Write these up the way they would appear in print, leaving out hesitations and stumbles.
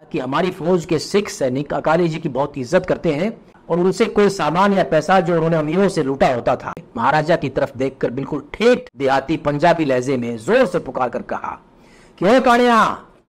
कि हमारी फौज के सिख सैनिक अकाली जी की बहुत इज्जत करते हैं और उनसे कोई सामान या पैसा जो उन्होंने अमीरों से लूटा होता था। महाराजा की तरफ देखकर बिल्कुल ठेठ देहाती पंजाबी लहजे में जोर से पुकार कर कहा कि ओए कानिया।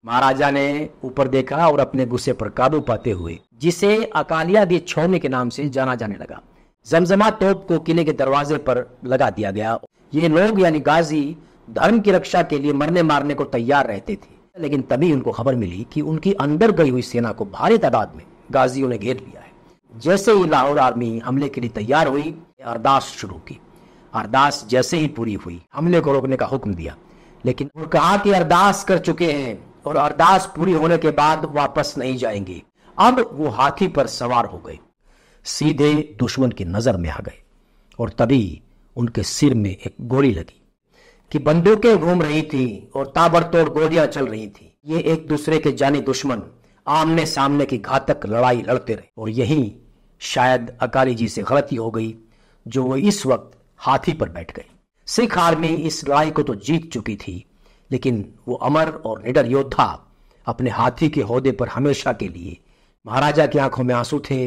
महाराजा ने ऊपर देखा और अपने गुस्से पर काबू पाते हुए, जिसे अकालिया दी छौनी के नाम से जाना जाने लगा, जमजमा तोप को किले के दरवाजे पर लगा दिया गया। ये लोग यानी गाजी धर्म की रक्षा के लिए मरने मारने को तैयार रहते थे, लेकिन तभी उनको खबर मिली कि उनकी अंदर गई हुई सेना को भारी तादाद में गाजियों ने घेर लिया है। जैसे ही लाहौर आर्मी हमले के लिए तैयार हुई, अरदास शुरू की। अरदास जैसे ही पूरी हुई, हमले को रोकने का हुक्म दिया, लेकिन वो कहा कि अरदास कर चुके हैं और अरदास पूरी होने के बाद वापस नहीं जाएंगे। अब वो हाथी पर सवार हो गए, सीधे दुश्मन की नजर में आ गए और तभी उनके सिर में एक गोली लगी कि बंदूकें घूम रही थी और ताबड़तोड़ गोलियां चल रही थी। ये एक दूसरे के जानी दुश्मन आमने सामने की घातक लड़ाई लड़ते रहे और यही शायद अकाली जी से गलती हो गई जो वो इस वक्त हाथी पर बैठ गए। सिख आर्मी इस लड़ाई को तो जीत चुकी थी, लेकिन वो अमर और निडर योद्धा अपने हाथी के ओहदे पर हमेशा के लिए। महाराजा की आंखों में आंसू थे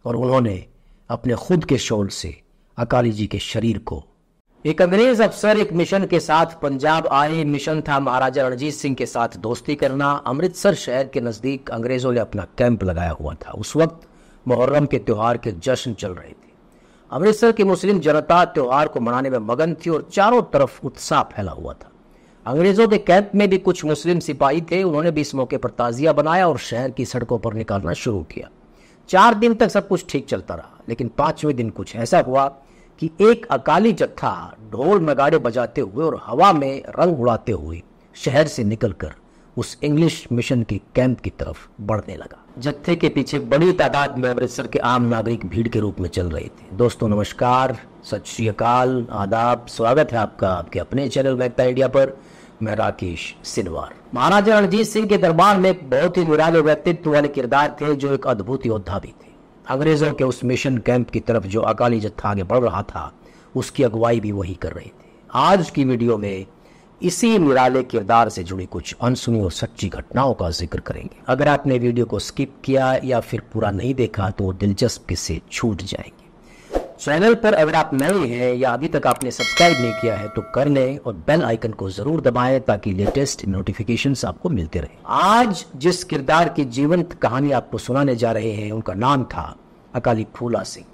और उन्होंने अपने खुद के शोल से अकाली जी के शरीर को। एक अंग्रेज अफसर एक मिशन के साथ पंजाब आए। मिशन था महाराजा रणजीत सिंह के साथ दोस्ती करना। अमृतसर शहर के नजदीक अंग्रेजों ने अपना कैंप लगाया हुआ था। उस वक्त मुहर्रम के त्योहार के जश्न चल रहे थे। अमृतसर की मुस्लिम जनता त्योहार को मनाने में मगन थी और चारों तरफ उत्साह फैला हुआ था। अंग्रेजों के कैंप में भी कुछ मुस्लिम सिपाही थे। उन्होंने भी इस मौके पर ताजिया बनाया और शहर की सड़कों पर निकालना शुरू किया। 4 दिन तक सब कुछ ठीक चलता रहा, लेकिन 5वें दिन कुछ ऐसा हुआ कि एक अकाली जत्था ढोल नगाड़े बजाते हुए और हवा में रंग उड़ाते हुए शहर से निकलकर उस इंग्लिश मिशन के कैंप की तरफ बढ़ने लगा। जत्थे के पीछे बड़ी तादाद में अमृतसर के आम नागरिक भीड़ के रूप में चल रहे थे। दोस्तों नमस्कार, सत श्री अकाल, आदाब, स्वागत है आपका आपके अपने चैनल मैगता इंडिया पर। मैं राकेश सिनवार। महाराजा रणजीत सिंह के दरबार में एक बहुत ही निराले व्यक्तित्व वाले किरदार थे जो एक अद्भुत योद्धा भी थे। अंग्रेजों के उस मिशन कैंप की तरफ जो अकाली जत्था आगे बढ़ रहा था, उसकी अगुवाई भी वही कर रहे थे। आज की वीडियो में इसी निराले किरदार से जुड़ी कुछ अनसुनी और सच्ची घटनाओं का जिक्र करेंगे। अगर आपने वीडियो को स्किप किया या फिर पूरा नहीं देखा तो दिलचस्पी से छूट जाएंगे। चैनल पर अगर आप नए हैं या अभी तक आपने सब्सक्राइब नहीं किया है तो कर लें और बेल आइकन को जरूर दबाएं ताकि लेटेस्ट नोटिफिकेशंस आपको मिलते रहे। आज जिस किरदार की जीवंत कहानी आपको सुनाने जा रहे हैं, उनका नाम था अकाली फूला सिंह।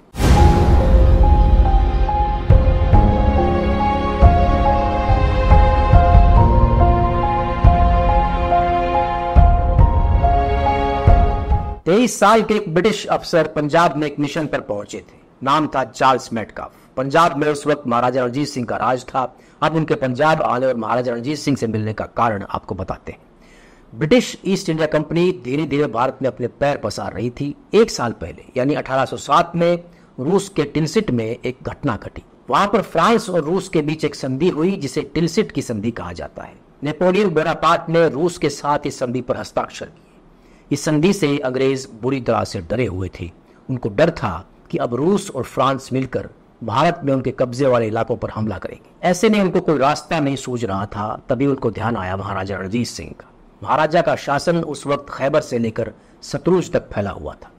तेईस साल के एक ब्रिटिश अफसर पंजाब में एक मिशन पर पहुंचे थे। नाम था चार्ल्स मेटकाफ। पंजाब में उस वक्त महाराजा रणजीत सिंह का राज था। अब उनके पंजाब आने और महाराजा रणजीत सिंह से मिलने का कारण आपको बताते हैं। ब्रिटिश ईस्ट इंडिया कंपनी धीरे धीरे भारत में अपने पैर पसार रही थी। 1 साल पहले यानी 1807 में रूस के टिलसिट में एक घटना घटी। वहां पर फ्रांस और रूस के बीच एक संधि हुई जिसे टिलसिट की संधि कहा जाता है। नेपोलियन बोनापार्ट ने रूस के साथ इस संधि पर हस्ताक्षर किए। इस संधि से अंग्रेज बुरी तरह से डरे हुए थे। उनको डर था कि अब रूस और फ्रांस मिलकर भारत में उनके कब्जे वाले इलाकों पर हमला करेंगे। ऐसे में उनको कोई रास्ता नहीं सूझ रहा था। तभी उनको ध्यान आया महाराजा रणजीत सिंह का। महाराजा का शासन उस वक्त खैबर से लेकर सतलुज तक फैला हुआ था।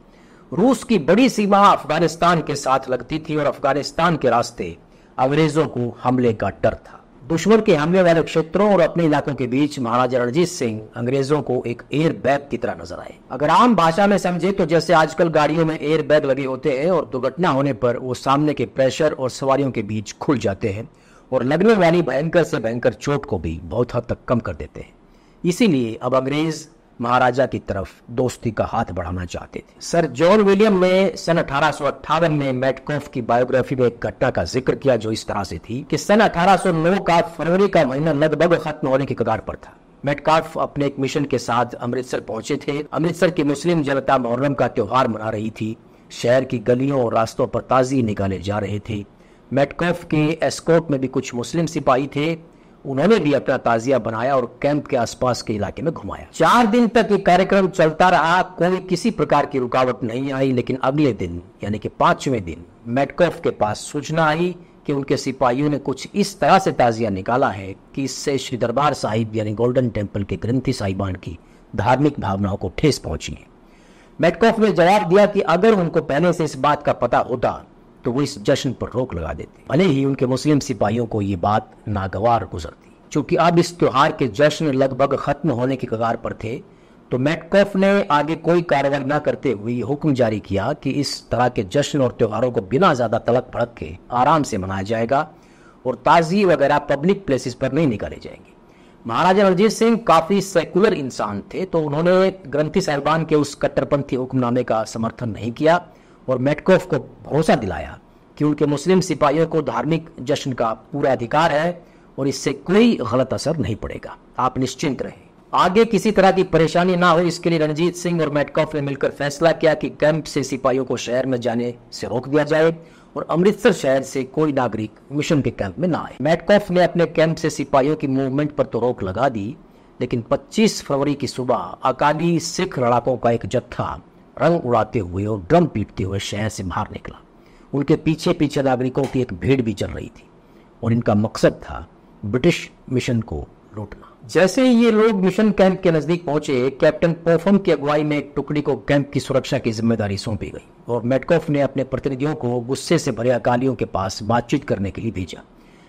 रूस की बड़ी सीमा अफगानिस्तान के साथ लगती थी और अफगानिस्तान के रास्ते अंग्रेजों को हमले का डर था। दुश्मन के हमले वाले क्षेत्रों और अपने इलाकों के बीच महाराजा रणजीत सिंह अंग्रेजों को एक एयर बैग की तरह नजर आए। अगर आम भाषा में समझे तो जैसे आजकल गाड़ियों में एयर बैग लगे होते हैं और दुर्घटना होने पर वो सामने के प्रेशर और सवारियों के बीच खुल जाते हैं और लगने वाली भयंकर से भयंकर चोट को भी बहुत हद तक कम कर देते हैं। इसीलिए अब अंग्रेज महाराजा की तरफ दोस्ती का हाथ बढ़ाना चाहते थे। सर जॉन विलियम ने सन 1858 में मेटकाफ की बायोग्राफी में एक घटना का जिक्र किया जो इस तरह से थी कि सन 1809 का फरवरी का महीना लगभग खत्म होने की कगार पर था। मेटकाफ अपने एक मिशन के साथ अमृतसर पहुंचे थे। अमृतसर की मुस्लिम जनता मुहर्रम का त्योहार मना रही थी। शहर की गलियों और रास्तों पर ताज़िए निकाले जा रहे थे। मेटकाफ के एस्कॉर्ट में भी कुछ मुस्लिम सिपाही थे। उन्होंने भी अपना ताजिया बनाया और कैंप के आसपास के इलाके में घुमाया। 4 दिन तक ये कार्यक्रम चलता रहा। कोई किसी प्रकार की रुकावट नहीं आई, लेकिन अगले दिन यानी कि 5वें दिन मेटकाफ के पास सूचना आई कि उनके सिपाहियों ने कुछ इस तरह से ताजिया निकाला है कि इससे श्री दरबार साहिब यानी गोल्डन टेम्पल के ग्रंथी साहिबान की धार्मिक भावनाओं को ठेस पहुंची है। मेटकॉफ ने जवाब दिया कि अगर उनको पहले से इस बात का पता होता तो वो इस जश्न पर रोक लगा देते, भले ही उनके मुस्लिम सिपाहियों को ये बात नागवार गुजरती। चूंकि अब इस त्योहार के जश्न लगभग खत्म होने की कगार पर थे, तो मेटकॉफ ने आगे कोई कार्रवाई न करते हुए हुक्म जारी किया कि इस तरह के जश्न और त्योहारों को बिना ज्यादा तलक भड़क के आराम से मनाया जाएगा और ताज़ी वगैरह पब्लिक प्लेसेस पर नहीं निकाले जाएंगे। महाराजा रणजीत सिंह काफी सेकुलर इंसान थे, तो उन्होंने ग्रंथी साहिबान के उस कट्टरपंथी हुक्मनामे का समर्थन नहीं किया और मेटकॉफ को भरोसा दिलाया कि उनके मुस्लिम सिपाहियों को धार्मिक जश्न का पूरा अधिकार है और इससे कोई गलत असर नहीं पड़ेगा, आप निश्चिंत रहें। आगे किसी तरह की परेशानी ना हो, इसके लिए रणजीत सिंह और मेटकॉफ ने मिलकर फैसला किया कि कैंप से सिपाहियों को शहर में जाने से रोक दिया जाए और अमृतसर शहर से कोई नागरिक मिशन के कैंप में ना आए। मेटकॉफ ने अपने कैंप से सिपाहियों की मूवमेंट पर तो रोक लगा दी, लेकिन 25 फरवरी की सुबह अकाली सिख लड़ाकों का एक जत्था रंग उड़ाते हुए और ड्रम पीटते हुए शहर से बाहर निकला। उनके पीछे पीछे नागरिकों की एक भीड़ भी चल रही थी और इनका मकसद था ब्रिटिश मिशन को लूटना। जैसे ही ये लोग मिशन कैंप के नजदीक पहुंचे, कैप्टन पोफम की अगुवाई में एक टुकड़ी को कैंप की सुरक्षा की जिम्मेदारी सौंपी गई और मेटकॉफ ने अपने प्रतिनिधियों को गुस्से से भरे अकालियों के पास बातचीत करने के लिए भेजा।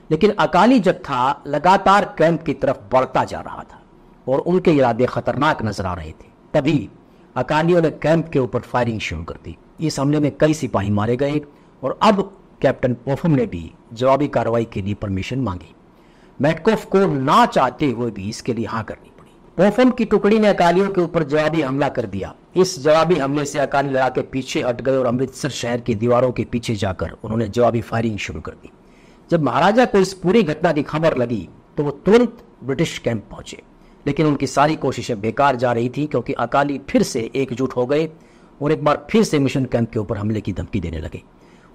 लेकिन अकाली जत्था लगातार कैंप की तरफ बढ़ता जा रहा था और उनके इरादे खतरनाक नजर आ रहे थे। तभी अकालियों ने कैंप के ऊपर फायरिंग शुरू कर दी। इस हमले में कई सिपाही मारे गए और अब कैप्टन पोफम ने भी जवाबी कार्रवाई के लिए परमिशन मांगी। मेटकॉफ को ना चाहते हुए भी इसके लिए हाँ करनी पड़ी। पोफम की टुकड़ी ने अकालियों के ऊपर जवाबी हमला कर दिया। इस जवाबी हमले से अकाली लड़ाके पीछे हट गए और अमृतसर शहर की दीवारों के पीछे जाकर उन्होंने जवाबी फायरिंग शुरू कर दी। जब महाराजा को इस पूरी घटना की खबर लगी तो वो तुरंत ब्रिटिश कैंप पहुंचे, लेकिन उनकी सारी कोशिशें बेकार जा रही थी क्योंकि अकाली फिर से एकजुट हो गए और एक बार फिर से मिशन कैंप के ऊपर हमले की धमकी देने लगे।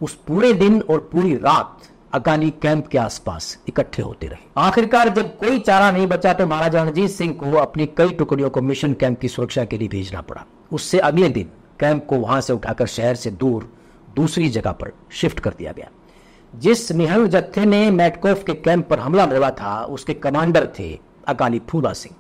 उस पूरे दिन और पूरी रात अकाली कैंप के आसपास इकट्ठे होते रहे। आखिरकार जब कोई चारा नहीं बचा तो महाराजा रणजीत सिंह को अपनी कई टुकड़ियों को मिशन कैंप की सुरक्षा के लिए भेजना पड़ा। उससे अगले दिन कैंप को वहां से उठाकर शहर से दूर दूसरी जगह पर शिफ्ट कर दिया गया। जिस निहंग जत्थे ने मेटकॉफ के कैंप पर हमला बोला था, उसके कमांडर थे अकाली फूला सिंह।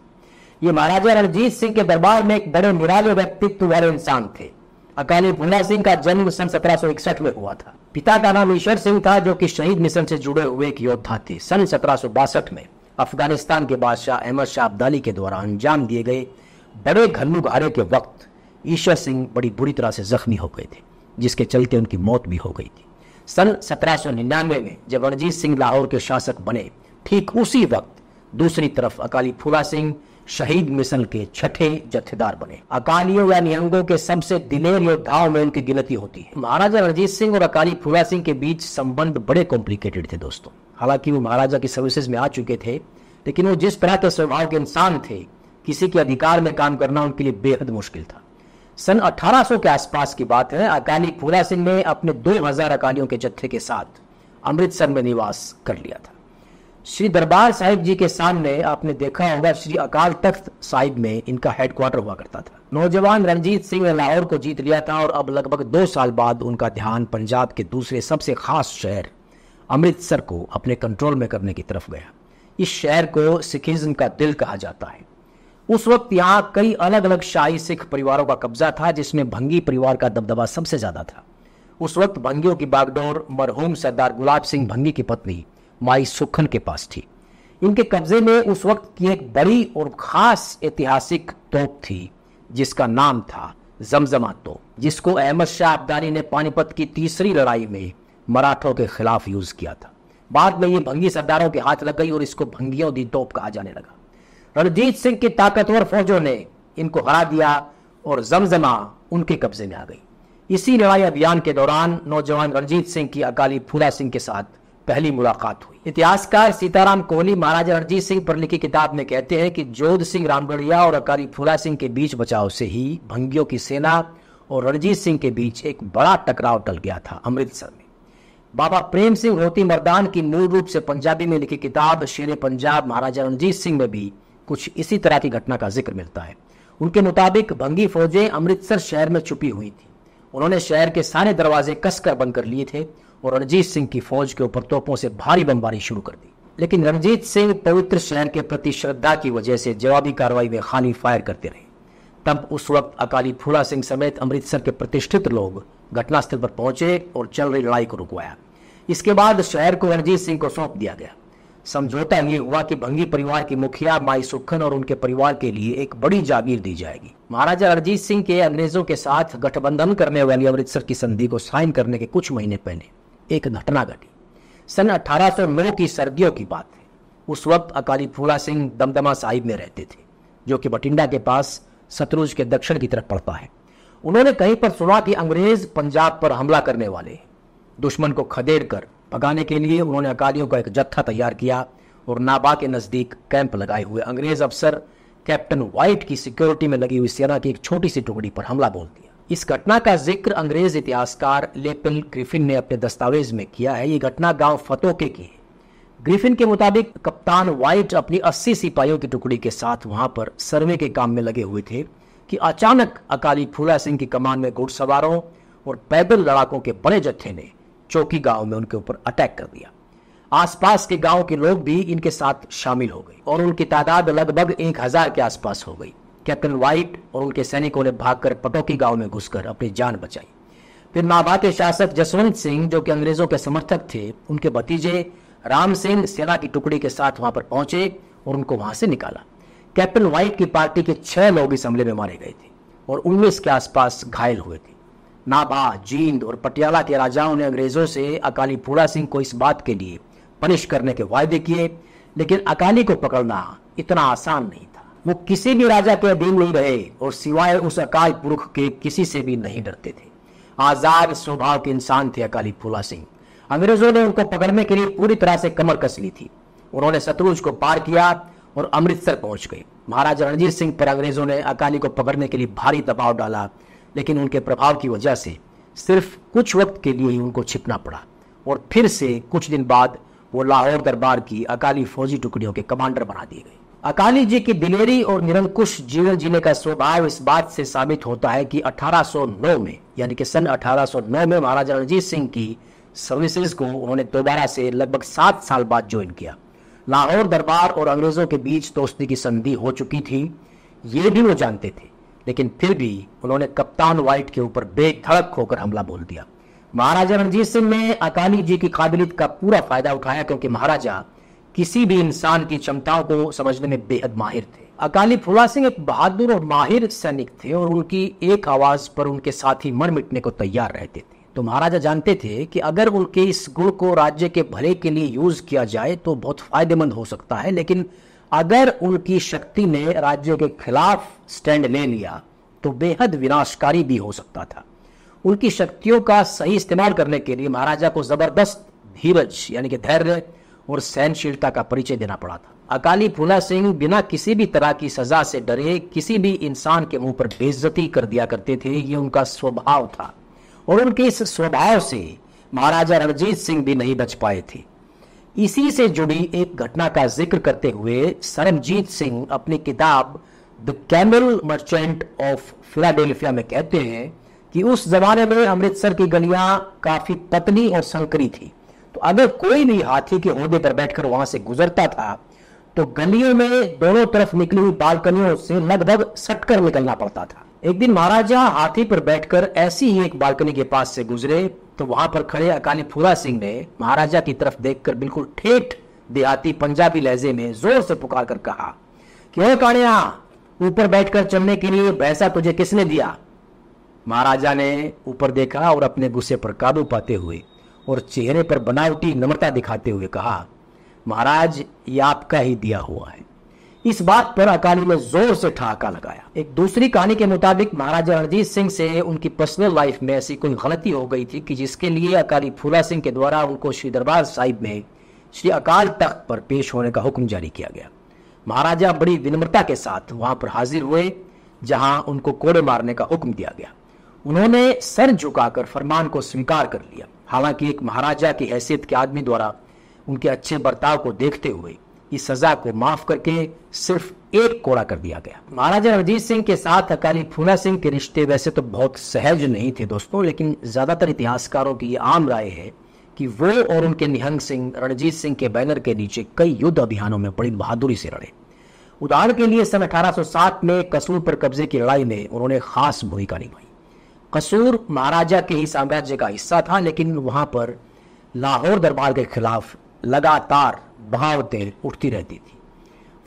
ये महाराजा रणजीत सिंह के दरबार में एक बड़े निराले व्यक्तित्व वाले इंसान थे। अकाली फूला सिंह का जन्म सन 1761 में हुआ था। पिता का नाम ईश्वर सिंह था, जो कि शहीद मिशन से जुड़े हुए एक योद्धा थे। सन 1762 में अफगानिस्तान के बादशाह अहमद शाह अब्दाली के द्वारा अंजाम दिए गए बड़े घल्लूघारे के वक्त ईश्वर सिंह बड़ी बुरी तरह से जख्मी हो गए थे, जिसके चलते उनकी मौत भी हो गई थी। सन 1799 में जब रणजीत सिंह लाहौर के शासक बने, ठीक उसी वक्त दूसरी तरफ अकाली फूला सिंह शहीद मिशन के छठे जत्थेदार बने। अकालियों या निहंगों के सबसे दिलेर योद्धाओं में उनकी गिनती होती है। महाराजा रणजीत सिंह और अकाली फूला सिंह के बीच संबंध बड़े कॉम्प्लिकेटेड थे दोस्तों। हालांकि वो महाराजा की सर्विसेज में आ चुके थे, लेकिन वो जिस तरह के स्वभाव के इंसान थे, किसी के अधिकार में काम करना उनके लिए बेहद मुश्किल था। सन 1800 के आसपास की बात है। अकाली फूला सिंह ने अपने 2000 अकालियों के जत्थे के साथ अमृतसर में निवास कर लिया था। श्री दरबार साहिब जी के सामने आपने देखा होगा, श्री अकाल तख्त साहिब में इनका हेडक्वार्टर हुआ करता था। नौजवान रणजीत सिंह ने लाहौर को जीत लिया था और अब लगभग 2 साल बाद उनका ध्यान पंजाब के दूसरे सबसे खास शहर अमृतसर को अपने कंट्रोल में करने की तरफ गया। इस शहर को सिखिज्म का दिल कहा जाता है। उस वक्त यहाँ कई अलग अलग शाही सिख परिवारों का कब्जा था, जिसमें भंगी परिवार का दबदबा सबसे ज्यादा था। उस वक्त भंगियों की बागडोर मरहूम सरदार गुलाब सिंह भंगी की पत्नी माई सुखन के पास थी। इनके कब्जे में उस वक्त की एक बड़ी और खास ऐतिहासिक तोप थी, जिसका नाम था जमजमा तोप, जिसको अहमद शाह अब्दाली ने पानीपत की तीसरी लड़ाई में मराठों के खिलाफ यूज किया था। बाद में ये भंगी सरदारों के हाथ लग गई और इसको भंगियों दी तोप कहा जाने लगा। रणजीत सिंह की ताकतवर फौजों ने इनको हरा दिया और जमजमा उनके कब्जे में आ गई। इसी लड़ाई अभियान के दौरान नौजवान रणजीत सिंह की अकाली फूला सिंह के साथ पहली मुलाकात हुई। इतिहासकार सीताराम कोहली महाराजा रणजीत सिंह पर लिखी किताब में कहते हैं कि जोध सिंह रामगढ़िया और अकाली फूला सिंह के बीच बचाव से ही भंगियों की सेना और रणजीत सिंह के बीच एक बड़ा टकराव टल गया था अमृतसर में। बाबा प्रेम सिंह रोती मर्दान की मूल रूप से पंजाबी में लिखी किताब शेर पंजाब महाराजा रणजीत सिंह में भी कुछ इसी तरह की घटना का जिक्र मिलता है। उनके मुताबिक भंगी फौजें अमृतसर शहर में छुपी हुई थी। उन्होंने शहर के सारे दरवाजे कसकर बंद कर लिए थे और रणजीत सिंह की फौज के ऊपर तोपों से भारी बमबारी शुरू कर दी। लेकिन रणजीत सिंह पवित्र शहर के प्रति श्रद्धा की वजह से जवाबी कार्रवाई में खाली फायर करते रहे। तब उस वक्त अकाली फूला सिंह समेत अमृतसर के प्रतिष्ठित लोग घटनास्थल पर पहुंचे और चल रही लड़ाई को रुकवाया। इसके बाद शहर को रणजीत सिंह को सौंप दिया गया। समझौता ये हुआ कि भंगी परिवार की मुखिया माई सुखन और उनके परिवार के लिए एक बड़ी जागीर दी जाएगी। महाराजा रणजीत सिंह के अंग्रेजों के साथ गठबंधन करने वाली अमृतसर की संधि को साइन करने के कुछ महीने पहले एक घटना घटी। सन 1809 की सर्दियों की बात है। उस वक्त अकाली फूला सिंह दमदमा साहिब में रहते थे, जो कि बठिंडा के पास सतलुज के दक्षिण की तरफ पड़ता है। उन्होंने कहीं पर सुना कि अंग्रेज पंजाब पर हमला करने वाले हैं। दुश्मन को खदेड़ कर भगाने के लिए उन्होंने अकालियों का एक जत्था तैयार किया और नाबा के नजदीक कैंप लगाए हुए अंग्रेज अफसर कैप्टन व्हाइट की सिक्योरिटी में लगी हुई सेना की एक छोटी सी टुकड़ी पर हमला बोल दिया। इस घटना का जिक्र अंग्रेज इतिहासकार लेपिल ग्रिफिन ने अपने दस्तावेज में किया है। ये घटना गांव फतोके की है। ग्रिफिन के मुताबिक कप्तान व्हाइट अपनी 80 सिपाहियों की टुकड़ी के साथ वहां पर सर्वे के काम में लगे हुए थे कि अचानक अकाली फूला सिंह की कमान में घुड़सवारों और पैदल लड़ाकों के बड़े जत्थे ने चौकी गांव में उनके ऊपर अटैक कर दिया। आसपास के गांव के लोग भी इनके साथ शामिल हो गए और उनकी तादाद लगभग 1000 के आसपास हो गई। कैप्टन व्हाइट और उनके सैनिकों ने भागकर पटोकी गांव में घुसकर अपनी जान बचाई। फिर नाभा के शासक जसवंत सिंह, जो कि अंग्रेजों के समर्थक थे, उनके भतीजे राम सिंह सेना की टुकड़ी के साथ वहां पर पहुंचे और उनको वहां से निकाला। कैप्टन व्हाइट की पार्टी के 6 लोग इस हमले में मारे गए थे और 19 के आसपास घायल हुए थे। नाभा, जींद और पटियाला के राजाओं ने अंग्रेजों से अकाली फूला सिंह को इस बात के लिए पनिश करने के वायदे किए, लेकिन अकाली को पकड़ना इतना आसान नहीं था। वो किसी भी राजा के अधीन नहीं रहे और सिवाय उस अकाल पुरख के किसी से भी नहीं डरते थे। आजाद स्वभाव के इंसान थे अकाली फूला सिंह। अंग्रेजों ने उनको पकड़ने के लिए पूरी तरह से कमर कस ली थी। उन्होंने सतलुज को पार किया और अमृतसर पहुंच गए। महाराजा रणजीत सिंह पर अंग्रेजों ने अकाली को पकड़ने के लिए भारी दबाव डाला, लेकिन उनके प्रभाव की वजह से सिर्फ कुछ वक्त के लिए ही उनको छिपना पड़ा और फिर से कुछ दिन बाद वो लाहौर दरबार की अकाली फौजी टुकड़ियों के कमांडर बना दिए गए। अकाली जी की दिलेरी और निरंकुश जीवन जीने का स्वभाव इस बात से साबित होता है कि 1809 में, यानी कि सन 1809 में महाराजा रणजीत सिंह की सर्विसेज को उन्होंने दोबारा से लगभग 7 साल बाद ज्वाइन किया। लाहौर दरबार और अंग्रेजों के बीच दोस्ती की संधि हो चुकी थी, ये भी वो जानते थे, लेकिन फिर भी उन्होंने कप्तान व्हाइट के ऊपर बेधड़क होकर हमला बोल दिया। महाराजा रणजीत सिंह ने अकाली जी की काबिलियत का पूरा फायदा उठाया, क्योंकि महाराजा किसी भी इंसान की क्षमताओं को समझने में बेहद माहिर थे। अकाली फूला सिंह एक बहादुर और माहिर सैनिक थे और उनकी एक आवाज पर उनके साथी मर मिटने को तैयार रहते थे। तो महाराजा जानते थे कि अगर उनके इस गुण को राज्य के भले के लिए यूज किया जाए तो बहुत फायदेमंद हो सकता है, लेकिन अगर उनकी शक्ति ने राज्य के खिलाफ स्टैंड ले लिया तो बेहद विनाशकारी भी हो सकता था। उनकी शक्तियों का सही इस्तेमाल करने के लिए महाराजा को जबरदस्त धीरज, यानी कि धैर्य और सहनशीलता का परिचय देना पड़ा था। अकाली फूला सिंह बिना किसी भी तरह की सजा से डरे किसी भी इंसान के मुंह पर बेइज्जती कर दिया करते थे। ये उनका स्वभाव था और उनके इस स्वभाव से महाराजा रणजीत सिंह भी नहीं बच पाए थे। इसी से जुड़ी एक घटना का जिक्र करते हुए सरमजीत सिंह अपनी किताब the camel merchant of Philadelphia में कहते हैं कि उस जमाने में अमृतसर की गलियां काफी पतली और संकरी थी, तो अगर कोई भी हाथी के ओहदे पर बैठकर वहां से गुजरता था तो गलियों में दोनों तरफ निकली हुई बालकनियों से लगभग सटकर निकलना पड़ता था। एक दिन महाराजा हाथी पर बैठकर ऐसी ही एक बालकनी के पास से गुजरे तो वहां पर खड़े अकाली फूला सिंह ने महाराजा की तरफ देखकर बिल्कुल ठेठ देहाती पंजाबी लहजे में जोर से पुकार कर कहा कि ओ कानिया, ऊपर बैठकर चलने के लिए भैंसा तुझे किसने दिया? महाराजा ने ऊपर देखा और अपने गुस्से पर काबू पाते हुए और चेहरे पर बनावटी नम्रता दिखाते हुए कहा, महाराज ये आपका ही दिया हुआ है। इस बात पर अकाली ने जोर से ठहाका लगाया। एक दूसरी कहानी के मुताबिक महाराजा रणजीत सिंह से उनकी पर्सनल लाइफ में ऐसी कोई गलती हो गई थी कि जिसके लिए अकाली फूला सिंह के द्वारा उनको श्री दरबार साहिब में श्री अकाल तख्त पर पेश होने का हुक्म जारी किया गया। महाराजा बड़ी विनम्रता के साथ वहां पर हाजिर हुए जहां उनको कोड़े मारने का हुक्म दिया गया। उन्होंने सर झुकाकर फरमान को स्वीकार कर लिया। हालांकि एक महाराजा की हैसियत के आदमी द्वारा उनके अच्छे बर्ताव को देखते हुए इस सजा को माफ करके सिर्फ एक कोड़ा कर दिया गया। महाराजा रणजीत सिंह के साथ अकाली फूला सिंह के रिश्ते वैसे तो बहुत सहज नहीं थे दोस्तों, लेकिन ज्यादातर इतिहासकारों की आम राय है कि वो और उनके निहंग सिंह रणजीत सिंह के बैनर के नीचे कई युद्ध अभियानों में बड़ी बहादुरी से लड़े। उदाहरण के लिए सन 1807 में कसूर पर कब्जे की लड़ाई में उन्होंने खास भूमिका निभाई। कसूर महाराजा के ही साम्राज्य का हिस्सा था, लेकिन वहां पर लाहौर दरबार के खिलाफ लगातार बगावतें उठती रहती थी।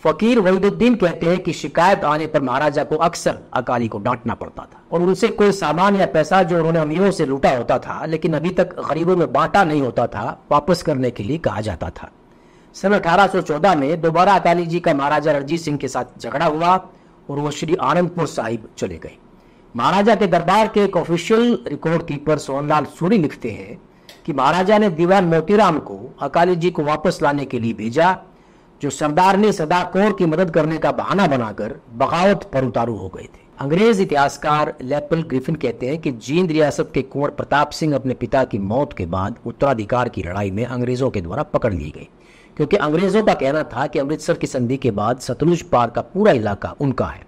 फकीर वहीदुद्दीन कहते हैं कि शिकायत आने पर महाराजा को अक्सर अकाली को डांटना पड़ता था और उनसे कोई सामान या पैसा जो उन्होंने अमीरों से लूटा होता था लेकिन अभी तक गरीबों में बांटा नहीं होता था, वापस करने के लिए कहा जाता था। सन 1814 में दोबारा अकाली जी का महाराजा रणजीत सिंह के साथ झगड़ा हुआ और वो श्री आनंदपुर साहिब चले गए। महाराजा के दरबार के एक official record keeper Sohanlal Suri लिखते हैं कि महाराजा ने दीवान मोतीराम को अकाली जी को वापस लाने के लिए भेजा, जो सरदार ने सदा कौर की मदद करने का बहाना बनाकर बगावत पर उतारू हो गए थे। अंग्रेज इतिहासकार लेपल ग्रिफिन कहते हैं कि जींद रियासत के कुंवर प्रताप सिंह अपने पिता की मौत के बाद उत्तराधिकार की लड़ाई में अंग्रेजों के द्वारा पकड़ लिए गए, क्योंकि अंग्रेजों का कहना था कि अमृतसर की संधि के बाद सतलुज पार का पूरा इलाका उनका है।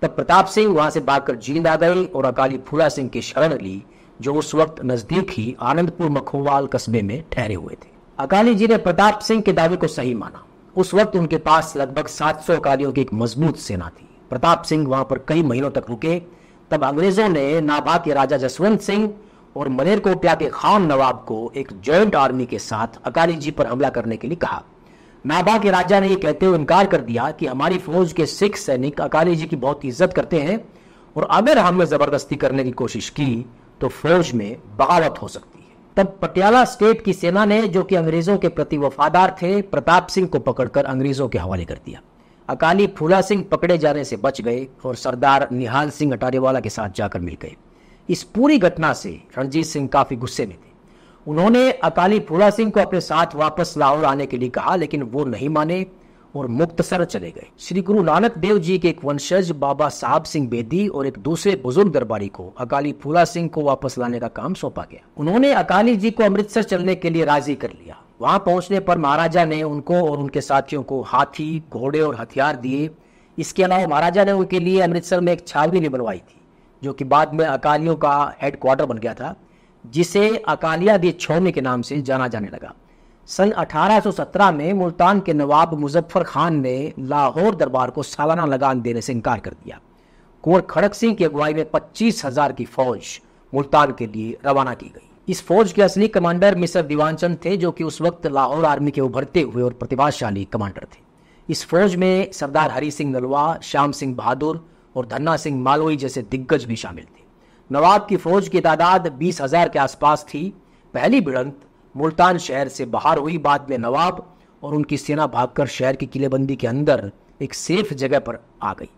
तब प्रताप सिंह वहां से भागकर जींद आ गए और अकाली फूला सिंह की शरण ली, जो उस वक्त नजदीक ही आनंदपुर मखोवाल कस्बे में ठहरे हुए थे। अकाली जी ने प्रताप सिंह के दावे को सही माना। उस वक्त उनके पास लगभग 700 अकालियों की एक मजबूत सेना थी। प्रताप सिंह वहां पर कई महीनों तक रुके। तब अंग्रेजों ने नाभा के राजा जसवंत सिंह और मलेरकोटला के खान नवाब को एक जॉइंट आर्मी के साथ अकाली जी पर हमला करने के लिए कहा। नाभा के राजा ने यह कहते हुए इनकार कर दिया कि हमारी फौज के सिख सैनिक अकाली जी की बहुत इज्जत करते हैं और अगर हमने जबरदस्ती करने की कोशिश की तो फौज में बगावत हो सकती है। तब पटियाला स्टेट की सेना ने, जो कि अंग्रेजों के प्रति वफादार थे, प्रताप सिंह को पकड़कर अंग्रेजों के हवाले कर दिया। अकाली फूला सिंह पकड़े जाने से बच गए और सरदार निहाल सिंह अटारीवाला के साथ जाकर मिल गए। इस पूरी घटना से रणजीत सिंह काफी गुस्से में थे। उन्होंने अकाली फूला सिंह को अपने साथ वापस लाहौर आने के लिए कहा, लेकिन वो नहीं माने और मुक्तसर चले गए। श्री गुरु नानक देव जी के एक वंशज बाबा साहब सिंह बेदी और एक दूसरे बुजुर्ग दरबारी को अकाली फूला सिंह को वापस लाने का काम सौंपा गया। उन्होंने अकाली जी को अमृतसर चलने के लिए राजी कर लिया। वहां पहुंचने पर महाराजा ने उनको और उनके साथियों को हाथी, घोड़े और हथियार दिए। इसके अलावा महाराजा ने उनके लिए अमृतसर में एक छावनी भी बनवाई थी, जो कि बाद में अकालियों का हेडक्वार्टर बन गया था, जिसे अकालिया दी छावनी के नाम से जाना जाने लगा। सन 1817 में मुल्तान के नवाब मुजफ्फर खान ने लाहौर दरबार को सालाना लगान देने से इनकार कर दिया। कुंवर खड़क सिंह की अगुवाई में 25,000 की फौज मुल्तान के लिए रवाना की गई। इस फौज के असली कमांडर मिस्टर दीवानचंद थे, जो कि उस वक्त लाहौर आर्मी के उभरते हुए और प्रतिभाशाली कमांडर थे। इस फौज में सरदार हरि सिंह नलवा, श्याम सिंह बहादुर और धन्ना सिंह मालवई जैसे दिग्गज भी शामिल थे। नवाब की फौज की तादाद 20,000 के आसपास थी। पहली भिड़ंत मुल्तान शहर से बाहर हुई। बाद में नवाब और उनकी सेना भागकर शहर की किलेबंदी के अंदर एक सेफ जगह पर आ गई।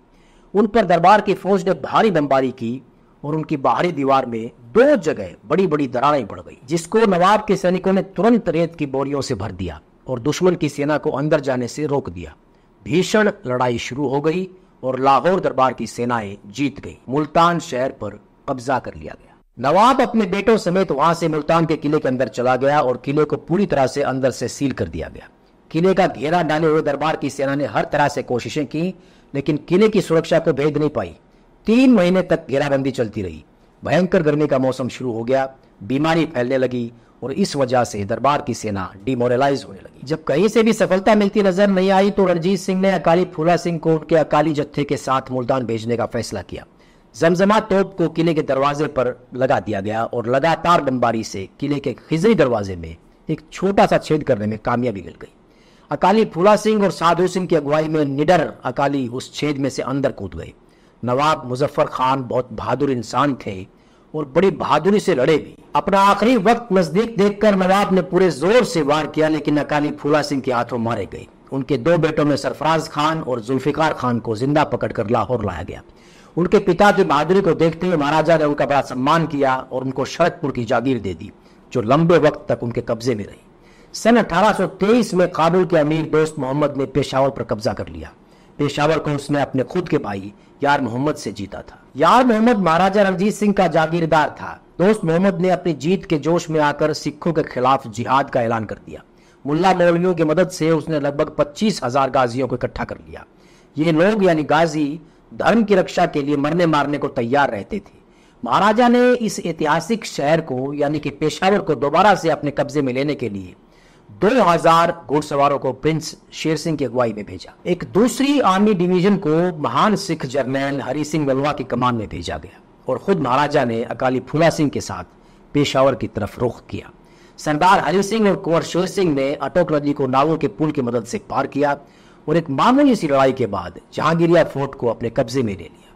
उन पर दरबार की फौज ने भारी बमबारी की और उनकी बाहरी दीवार में 2 जगह बड़ी बड़ी दरारें पड़ गई, जिसको नवाब के सैनिकों ने तुरंत रेत की बोरियों से भर दिया और दुश्मन की सेना को अंदर जाने से रोक दिया। भीषण लड़ाई शुरू हो गई और लाहौर दरबार की सेनाएं जीत गई। मुल्तान शहर पर कब्जा कर लिया गया। नवाब अपने बेटों समेत वहां से मुल्तान के किले के अंदर चला गया और किले को पूरी तरह से अंदर से सील कर दिया गया। किले का घेरा डाले हुए दरबार की सेना ने हर तरह से कोशिशें की, लेकिन किले की सुरक्षा को भेद नहीं पाई। 3 महीने तक घेराबंदी चलती रही। भयंकर गर्मी का मौसम शुरू हो गया, बीमारी फैलने लगी और इस वजह से दरबार की सेना डिमोरलाइज होने लगी। जब कहीं से भी सफलता मिलती नजर नहीं आई तो रणजीत सिंह ने अकाली फूला सिंह को उनके अकाली जत्थे के साथ मुल्तान भेजने का फैसला किया। जमजमा तोप को किले के दरवाजे पर लगा दिया गया और लगातार बमबारी से किले के खिजरी दरवाजे में एक छोटा सा छेद करने में कामयाबी मिल गई। अकाली फूला सिंह और साधु सिंह की अगुवाई में निडर अकाली उस छेद में से अंदर कूद गए। नवाब मुजफ्फर खान बहुत बहादुर इंसान थे और बड़ी बहादुरी से लड़े भी। अपना आखिरी वक्त नजदीक देखकर नवाब ने पूरे जोर से वार किया, लेकिन अकाली फूला सिंह के हाथों मारे गए। उनके 2 बेटों में सरफराज खान और जुल्फिकार खान को जिंदा पकड़कर लाहौर लाया गया। उनके पिता की बहादुरी को देखते हुए महाराजा ने उनका बड़ा सम्मान किया और उनको शरदपुर की जागीर दे दी, जो लंबे वक्त तक उनके कब्जे में रही। सन 1823 में काबुल के अमीर दोस्त मोहम्मद ने पेशावर पर कब्जा कर लिया। पेशावर को उसने अपने खुद के भाई यार मोहम्मद से जीता था। यार मोहम्मद महाराजा रणजीत सिंह का जागीरदार था। दोस्त मोहम्मद ने अपनी जीत के जोश में आकर सिखों के खिलाफ जिहाद का ऐलान कर दिया। मुल्ला मौलवियों की मदद से उसने लगभग 25,000 गाजियों को इकट्ठा कर लिया। ये लोग यानी गाजी धर्म की रक्षा के लिए मरने मारने को तैयार रहते थे। महाराजा ने इस ऐतिहासिक शहर को यानी कि पेशावर को दोबारा से अपने कब्जे में लेने के लिए 2000 घुड़सवारों को प्रिंस शेर सिंह की अगुवाई में भेजा। एक दूसरी आर्मी डिवीजन को महान सिख जर्नैल हरि सिंह नलवा की कमान में भेजा गया और खुद महाराजा ने अकाली फूला सिंह के साथ पेशावर की तरफ रुख किया। सरदार हरि सिंह और कुंवर शेर सिंह ने अटोक नदी को नावों के पुल की मदद से पार किया और एक मामूली सी लड़ाई के बाद जहांगीरिया फोर्ट को अपने कब्जे में ले लिया।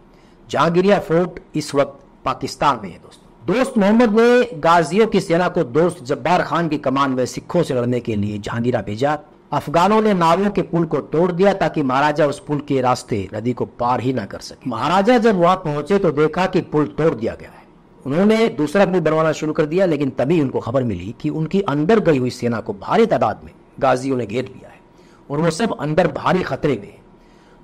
जहांगीरिया फोर्ट इस वक्त पाकिस्तान में है। दोस्त मोहम्मद ने गाजियों की सेना को दोस्त जब्बार खान की कमान में सिखों से लड़ने के लिए जहांगीरा भेजा। अफगानों ने नावों के पुल को तोड़ दिया ताकि महाराजा उस पुल के रास्ते नदी को पार ही ना कर सके। महाराजा जब वहां पहुंचे तो देखा कि पुल तोड़ दिया गया है। उन्होंने दूसरा पुल बनवाना शुरू कर दिया, लेकिन तभी उनको खबर मिली कि उनकी अंदर गई हुई सेना को भारी तादाद में गाजियों ने घेर लिया है और वो सब अंदर भारी खतरे में है।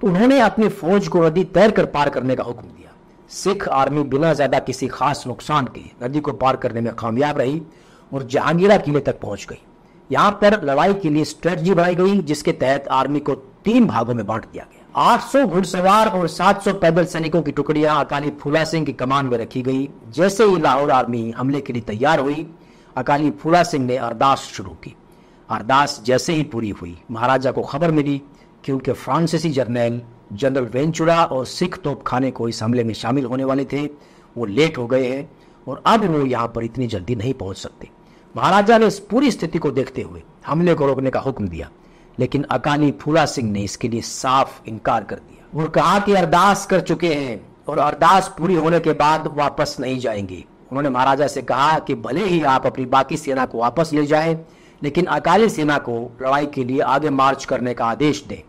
तो उन्होंने अपनी फौज को नदी तैर कर पार करने का हुक्म दिया। सिख आर्मी बिना ज्यादा किसी खास नुकसान के नदी को पार करने में कामयाब रही और जहांगीरा किले तक पहुंच गई। यहाँ पर लड़ाई के लिए स्ट्रेटजी बनाई गई, जिसके तहत आर्मी को 3 भागों में बांट दिया गया। 800 घुड़सवार और 700 पैदल सैनिकों की टुकड़ियां अकाली फूला सिंह की कमान में रखी गई। जैसे ही लाहौर आर्मी हमले के लिए तैयार हुई, अकाली फूला सिंह ने अरदास शुरू की। अरदास जैसे ही पूरी हुई, महाराजा को खबर मिली कि उनके फ्रांसीसी जर्नैल जनरल वेंचुरा और सिख तोपखाने को इस हमले में शामिल होने वाले थे। वो लेट हो गए हैं और अब वो यहाँ पर इतनी जल्दी नहीं पहुंच सकते। महाराजा ने इस पूरी स्थिति को देखते हुए हमले को रोकने का हुक्म दिया, लेकिन अकाली फूला सिंह ने इसके लिए साफ इनकार कर दिया। वो कहा कि अरदास कर चुके हैं और अरदास पूरी होने के बाद वापस नहीं जाएंगे। उन्होंने महाराजा से कहा कि भले ही आप अपनी बाकी सेना को वापस ले जाएं, लेकिन अकाली सेना को लड़ाई के लिए आगे मार्च करने का आदेश दें।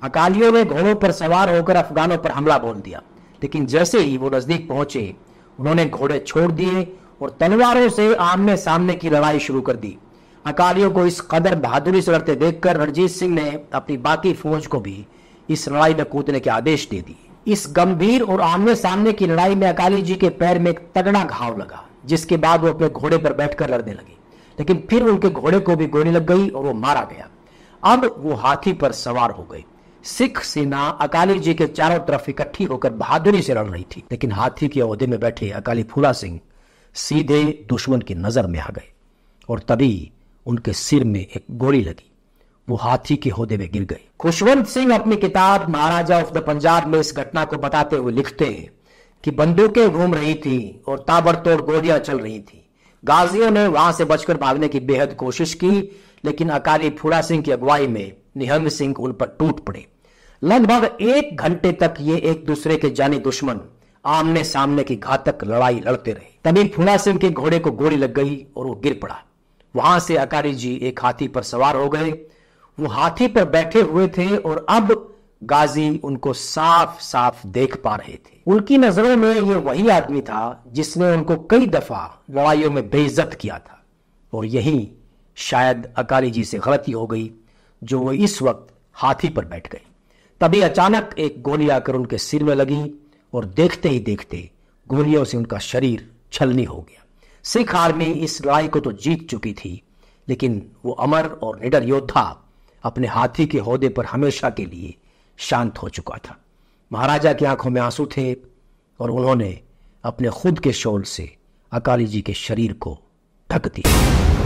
अकालियों ने घोड़ों पर सवार होकर अफगानों पर हमला बोल दिया, लेकिन जैसे ही वो नजदीक पहुंचे, उन्होंने घोड़े छोड़ दिए और तलवारों से आमने सामने की लड़ाई शुरू कर दी। अकालियों को इस कदर बहादुरी से लड़ते देखकर रणजीत सिंह ने अपनी बाकी फौज को भी इस लड़ाई में कूदने के आदेश दे दिए। इस गंभीर और आमने सामने की लड़ाई में अकाली जी के पैर में एक तगड़ा घाव लगा, जिसके बाद वो अपने घोड़े पर बैठकर लड़ने लगे, लेकिन फिर उनके घोड़े को भी गोली लग गई और वो मारा गया। अब वो हाथी पर सवार हो गए। सिख सेना अकाली जी के चारों तरफ इकट्ठी होकर बहादुरी से लड़ रही थी, लेकिन हाथी के ओहदे में बैठे अकाली फूला सिंह सीधे दुश्मन की नजर में आ गए और तभी उनके सिर में एक गोली लगी। वो हाथी के ओहदे में गिर गए। खुशवंत सिंह अपनी किताब महाराजा ऑफ द पंजाब में इस घटना को बताते हुए लिखते हैं कि बंदूकें घूम रही थी और ताबड़तोड़ गोलियां चल रही थी। गाजियों ने वहां से बचकर भागने की बेहद कोशिश की, लेकिन अकाली फूला सिंह की अगुवाई में निहंग सिंह उन पर टूट पड़े। लगभग 1 घंटे तक ये एक दूसरे के जानी दुश्मन आमने सामने की घातक लड़ाई लड़ते रहे। तभी फूला सिंह के घोड़े को गोली लग गई और वो गिर पड़ा। वहां से अकाली जी एक हाथी पर सवार हो गए। वो हाथी पर बैठे हुए थे और अब गाजी उनको साफ साफ देख पा रहे थे। उनकी नजरों में ये वही आदमी था जिसने उनको कई दफा लड़ाइयों में बेइज्जत किया था, और यही शायद अकाली जी से गलती हो गई जो वो इस वक्त हाथी पर बैठ गए। तभी अचानक एक गोली आकर उनके सिर में लगी और देखते ही देखते गोलियों से उनका शरीर छलनी हो गया। सिख आर्मी इस लड़ाई को तो जीत चुकी थी, लेकिन वो अमर और निडर योद्धा अपने हाथी के ओहदे पर हमेशा के लिए शांत हो चुका था। महाराजा की आंखों में आंसू थे और उन्होंने अपने खुद के शॉल से अकाली जी के शरीर को ढक दिया।